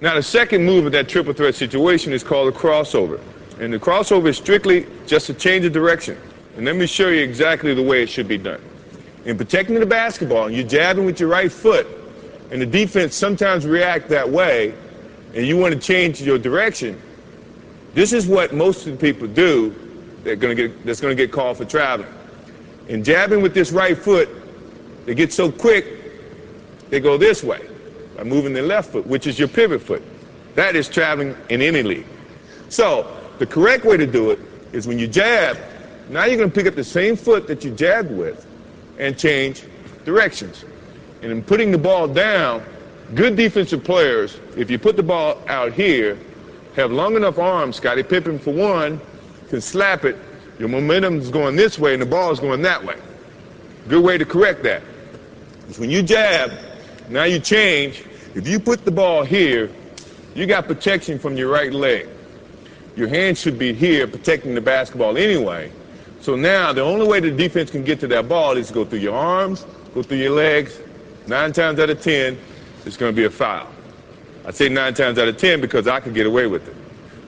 Now, the second move of that triple threat situation is called a crossover. And the crossover is strictly just a change of direction. And let me show you exactly the way it should be done. In protecting the basketball, you're jabbing with your right foot, and the defense sometimes react that way, and you want to change your direction. This is what most of the people do that's going to get called for traveling. In jabbing with this right foot, they get so quick, they go this way by moving their left foot, which is your pivot foot. That is traveling in any league. So the correct way to do it is when you jab, now you're going to pick up the same foot that you jabbed with and change directions. And in putting the ball down, good defensive players, if you put the ball out here, have long enough arms. Scottie Pippen, for one, can slap it. Your momentum is going this way and the ball is going that way. Good way to correct that is when you jab, now you change. If you put the ball here, you got protection from your right leg. Your hand should be here protecting the basketball anyway. So now the only way the defense can get to that ball is to go through your arms, go through your legs. 9 times out of 10, it's going to be a foul. I say 9 times out of 10 because I could get away with it.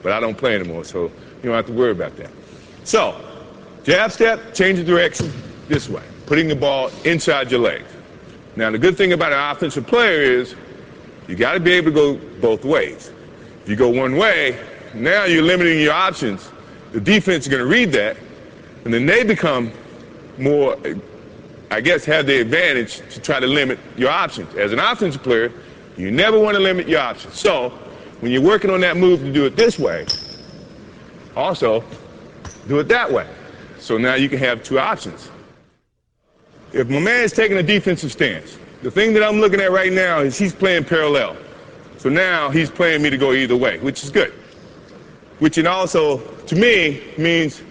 But I don't play anymore, so you don't have to worry about that. So, jab step, change the direction this way, putting the ball inside your legs. Now, the good thing about an offensive player is you got to be able to go both ways. If you go one way, now you're limiting your options. The defense is going to read that, and then they become more, I guess, have the advantage to try to limit your options. As an offensive player, you never want to limit your options. So when you're working on that move to do it this way, also do it that way. So now you can have 2 options. If my man is taking a defensive stance, the thing that I'm looking at right now is he's playing parallel. So now he's playing me to go either way, which is good. Which it also, to me, means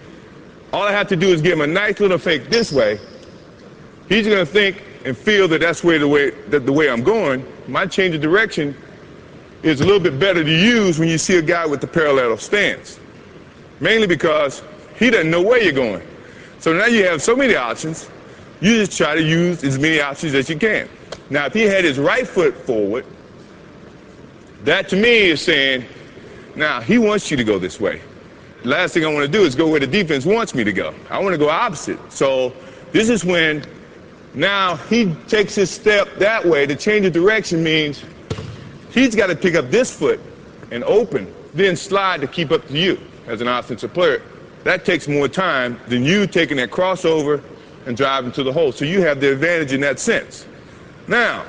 all I have to do is give him a nice little fake this way. He's going to think and feel that that's the way I'm going. My change of direction is a little bit better to use when you see a guy with the parallel stance. Mainly because he doesn't know where you're going. So now you have so many options, you just try to use as many options as you can. Now, if he had his right foot forward, that to me is saying, now he wants you to go this way. The last thing I want to do is go where the defense wants me to go. I want to go opposite. So this is when now he takes his step that way. The change of direction means he's got to pick up this foot and open, then slide to keep up to you as an offensive player. That takes more time than you taking that crossover and driving to the hole. So you have the advantage in that sense. Now,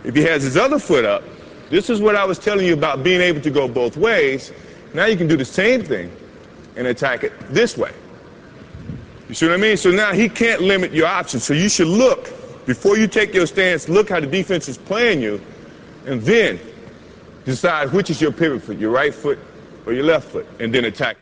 if he has his other foot up, this is what I was telling you about being able to go both ways. Now you can do the same thing and attack it this way. You see what I mean? So now he can't limit your options. So you should look, before you take your stance, look how the defense is playing you, and then decide which is your pivot foot, your right foot or your left foot, and then attack.